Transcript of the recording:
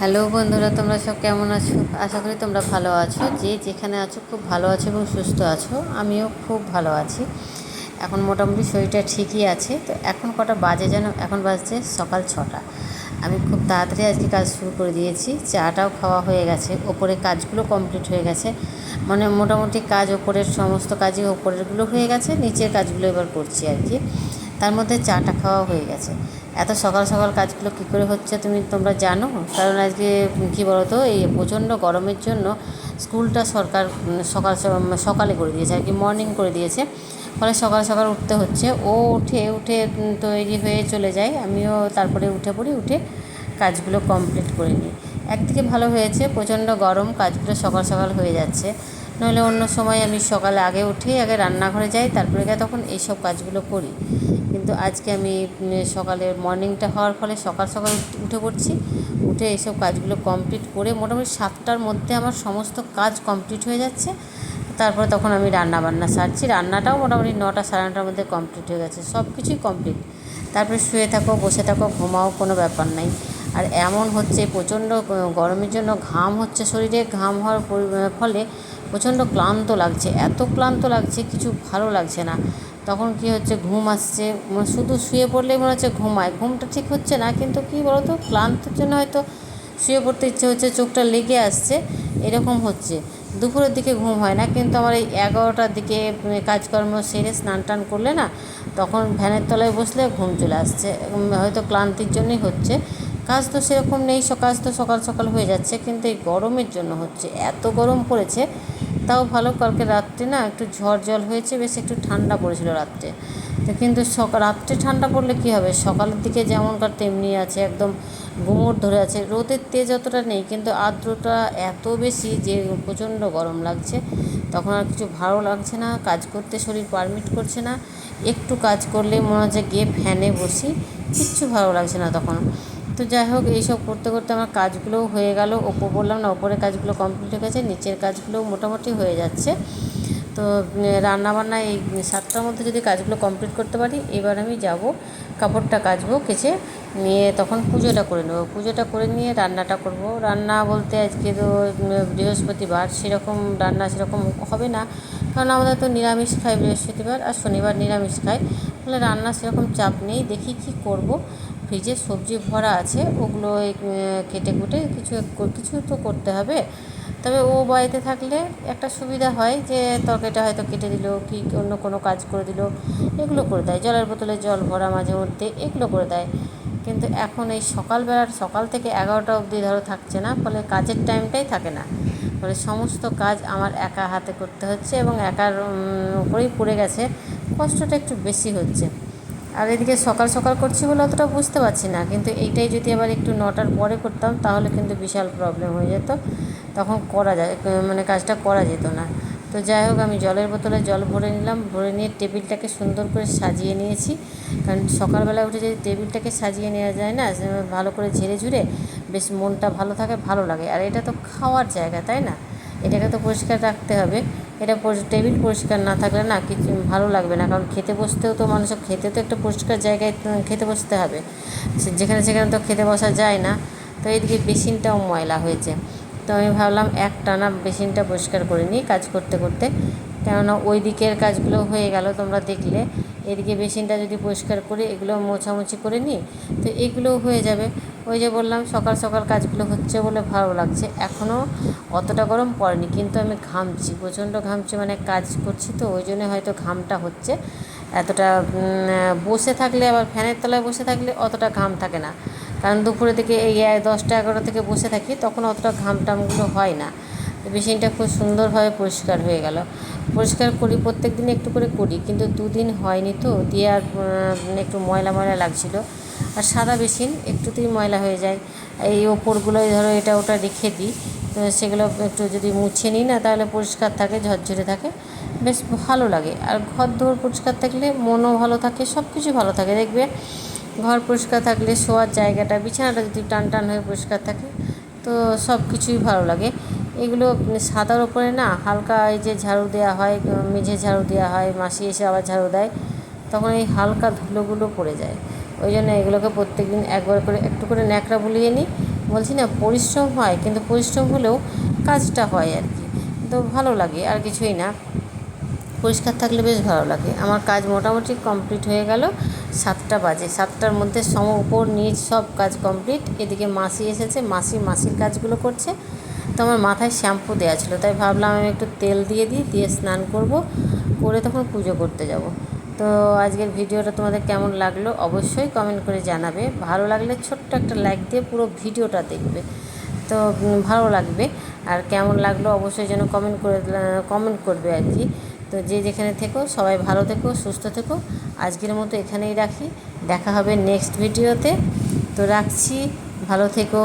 Hello বন্ধুরা, তোমরা সব কেমন আছো? আশা করি তোমরা ভালো আছো। যে যেখানে আছো খুব ভালো আছো এবং সুস্থ আছো। আমিও খুব ভালো আছি। এখন মোটামুটি শরীরটা ঠিকই আছে। তো এখন কটা বাজে যেন? এখন বাজছে সকাল 6টা। আমি খুব তাড়াতাড়ি আজকে কাজ শুরু করে দিয়েছি। চাটাও খাওয়া হয়ে গেছে, ওপরে কাজগুলো কমপ্লিট হয়ে গেছে। মানে মোটামুটি কাজ ওপরের সমস্ত কাজই ওপরেরগুলো হয়ে গেছে, নিচের কাজগুলো এবার করছি আর কি। তার মধ্যে চাটা খাওয়া হয়ে গেছে। এত সকাল সকাল কাজগুলো কী করে হচ্ছে তোমরা জানো? কারণ আজকে কী বলো তো, এই প্রচণ্ড গরমের জন্য স্কুলটা সরকার সকালে করে দিয়েছে আর কি, মর্নিং করে দিয়েছে। ফলে সকাল সকাল উঠতে হচ্ছে। ও উঠে উঠে তৈরি হয়ে চলে যায়, আমিও তারপরে উঠে পড়ি, উঠে কাজগুলো কমপ্লিট করে নিই। একদিকে ভালো হয়েছে, প্রচণ্ড গরম, কাজগুলো সকাল সকাল হয়ে যাচ্ছে। নইলে অন্য সময় আমি সকালে আগে উঠে আগে রান্নাঘরে যাই, তারপরে গিয়ে তখন এইসব কাজগুলো করি। কিন্তু আজকে আমি সকালে মর্নিংটা হওয়ার ফলে সকাল সকাল উঠে পড়ছি। উঠে এইসব কাজগুলো কমপ্লিট করে মোটামুটি 7টার মধ্যে আমার সমস্ত কাজ কমপ্লিট হয়ে যাচ্ছে। তারপরে তখন আমি রান্না সারছি। রান্নাটাও মোটামুটি 9টা সাড়ে 9টার মধ্যে কমপ্লিট হয়ে গেছে, সব কিছুই কমপ্লিট। তারপরে শুয়ে থাকো, বসে থাকো, ঘুমাও, কোনো ব্যাপার নাই। আর এমন হচ্ছে, প্রচণ্ড গরমের জন্য ঘাম হচ্ছে শরীরে, ঘাম হওয়ার ফলে প্রচণ্ড ক্লান্ত লাগছে, এত ক্লান্ত লাগছে কিছু ভালো লাগছে না। তখন কি হচ্ছে, ঘুম আসছে, শুধু শুয়ে পড়লেই মনে হচ্ছে ঘুমায়, ঘুমটা ঠিক হচ্ছে না। কিন্তু কী বলো তো, ক্লান্তের জন্য হয়তো শুয়ে পড়তে ইচ্ছে হচ্ছে, চোখটা লেগে আসছে, এরকম হচ্ছে। দুপুরের দিকে ঘুম হয় না, কিন্তু আমার এই 11টার দিকে কাজকর্ম সেরে স্নান টান করলে না, তখন ফ্যানের তলায় বসলে ঘুম চলে আসছে। হয়তো ক্লান্তির জন্যই হচ্ছে। কাজ তো সেরকম নেই, কাজ তো সকাল সকাল হয়ে যাচ্ছে, কিন্তু এই গরমের জন্য হচ্ছে। এত গরম পড়েছে। তাও ভালো, কালকে রাত্রে না একটু ঝড় জল হয়েছে, বেশ একটু ঠান্ডা পড়েছিল রাত্রে। তো কিন্তু রাত্রে ঠান্ডা পড়লে কী হবে, সকালের দিকে যেমনকার তেমনি আছে, একদম গুমোট ধরে আছে। রোদের তেজ অতটা নেই, কিন্তু আর্দ্রতা এত বেশি যে প্রচণ্ড গরম লাগছে। তখন আর কিছু ভালো লাগছে না, কাজ করতে শরীর পারমিট করছে না। একটু কাজ করলে মনে হচ্ছে গিয়ে ফ্যানে বসি, কিচ্ছু ভালো লাগছে না তখন। তো যাই হোক, এইসব করতে করতে আমার কাজগুলোও হয়ে গেল। বললাম না, ওপরের কাজগুলো কমপ্লিট হয়ে গেছে, নিচের কাজগুলোও মোটামুটি হয়ে যাচ্ছে। তো রান্নাবান্না এই 7টার মধ্যে যদি কাজগুলো কমপ্লিট করতে পারি, এবার আমি যাব কাপড়টা কাচবো, কেচে নিয়ে তখন পুজোটা করে নেবো। পুজোটা করে নিয়ে রান্নাটা করব। রান্না বলতে আজকে তো বৃহস্পতিবার, সেরকম রান্না সেরকম হবে না, কারণ আমাদের তো নিরামিষ খাই বৃহস্পতিবার, আর শনিবার নিরামিষ খাই। ফলে রান্না সেরকম চাপ নেই, দেখি কি করব। ফ্রিজে সবজি ভরা আছে, ওগুলো কেটে কুটে কিছু কিছু তো করতে হবে। তবে ও বাড়িতে থাকলে একটা সুবিধা হয় যে তরকারিটা হয়তো কেটে দিল, কি অন্য কোনো কাজ করে দিল, এগুলো করে দেয়। জলের বোতলে জল ভরা মাঝে মধ্যে, এগুলো করে দেয়। কিন্তু এখন এই সকাল থেকে 11টা অবধি ধরো থাকছে না, ফলে কাজের টাইমটাই থাকে না। ফলে সমস্ত কাজ আমার একা হাতে করতে হচ্ছে, এবং একার উপরেই পড়ে গেছে, কষ্টটা একটু বেশি হচ্ছে। আর এদিকে সকাল সকাল করছি বলে অতটা বুঝতে পারছি না, কিন্তু এইটাই যদি আবার একটু 9টার পরে করতাম, তাহলে কিন্তু বিশাল প্রবলেম হয়ে যেত। তখন কাজটা করা যেত না। তো যাই হোক, আমি জলের বোতলে জল ভরে নিলাম, ভরে নিয়ে টেবিলটাকে সুন্দর করে সাজিয়ে নিয়েছি। কারণ সকালবেলা উঠে যদি টেবিলটাকে সাজিয়ে নেওয়া যায় না, ভালো করে ঝেড়ে ঝুড়ে, বেশ মনটা ভালো থাকে, ভালো লাগে। আর এটা তো খাওয়ার জায়গা, তাই না? এটাকে তো পরিষ্কার রাখতে হবে। এটা টেবিল পরিষ্কার না থাকলে না কিছু ভালো লাগবে না, কারণ খেতে বসতেও তো মানুষের, খেতে তো একটা পরিষ্কার জায়গায় খেতে বসতে হবে। যেখানে সেখানে তো খেতে বসা যায় না। তো এইদিকে বেসিনটাও ময়লা হয়েছে। তো আমি ভাবলাম একটানা বেসিনটা পরিষ্কার করে নিই কাজ করতে করতে, কেননা ওই দিকের কাজগুলো হয়ে গেল তোমরা দেখলে। এদিকে বেসিনটা যদি পরিষ্কার করে এগুলো মোছামুছি করে নিই, তো এগুলোও হয়ে যাবে। ওই যে বললাম, সকাল সকাল কাজগুলো হচ্ছে বলে ভালো লাগছে। এখনও অতটা গরম পড়েনি, কিন্তু আমি ঘামছি, প্রচণ্ড ঘামছি, মানে কাজ করছি তো ওই জন্য হয়তো ঘামটা হচ্ছে এতটা। বসে থাকলে, আবার ফ্যানের তলায় বসে থাকলে অতটা ঘাম থাকে না, কারণ দুপুরের দিকে এই 10টা 11টা থেকে বসে থাকি, তখন অতটা ঘাম টামগুলো হয় না। মেশিনটা খুব সুন্দরভাবে পরিষ্কার হয়ে গেল। পরিষ্কার করি, প্রত্যেক দিন একটু করে করি, কিন্তু দুদিন হয়নি তো, দিয়ে আর একটু ময়লা ময়লা লাগছিলো। আর সাদা বেসিন একটুতেই ময়লা হয়ে যায়। এই ওপরগুলোই ধরো এটা ওটা রেখে দিই, তো সেগুলো একটু যদি মুছে নিই না, তাহলে পরিষ্কার থাকে, ঝরঝরে থাকে, বেশ ভালো লাগে। আর ঘর দোর পরিষ্কার থাকলে মনও ভালো থাকে, সব কিছু ভালো থাকে। দেখবে ঘর পরিষ্কার থাকলে শোয়ার জায়গাটা, বিছানাটা যদি টান টান হয়ে পরিষ্কার থাকে, তো সব কিছুই ভালো লাগে। এগুলো সাদার ওপরে না হালকা এই যে ঝাড়ু দেওয়া হয়, মেঝে ঝাড়ু দেওয়া হয়, মাসি এসে আবার ঝাড়ু দেয়, তখন এই হালকা ধুলোগুলো পড়ে যায়। ওই জন্য এগুলোকে প্রত্যেক দিন একবার করে একটু করে ন্যাকড়া বুলিয়ে নিই, বলছি না পরিশ্রম হয়, কিন্তু পরিশ্রম হলেও কাজটা হয় আর কি, তো ভালো লাগে আর কিছুই না। পরিষ্কার থাকলে বেশ ভালো লাগে। আমার কাজ মোটামুটি কমপ্লিট হয়ে গেল। 7টা বাজে, 7টার মধ্যে উপর নিচ সব কাজ কমপ্লিট। এদিকে মাসি এসেছে, মাসির কাজগুলো করছে। তো আমার মাথায় শ্যাম্পু দেওয়া ছিল, তাই ভাবলাম আমি একটু তেল দিয়ে দিই, দিয়ে স্নান করব, করে তখন পুজো করতে যাব। তো আজকের ভিডিওটা তোমাদের কেমন লাগলো অবশ্যই কমেন্ট করে জানাবে। ভালো লাগলে ছোট্ট একটা লাইক দিয়ে পুরো ভিডিওটা দেখবে, তো ভালো লাগবে। আর কেমন লাগলো অবশ্যই যেন কমেন্ট করবে আর কি। তো যে যেখানে থেকো সবাই ভালো থেকো, সুস্থ থেকো। আজকের মতো এখানেই রাখি, দেখা হবে নেক্সট ভিডিওতে। তো রাখছি, ভালো থেকো।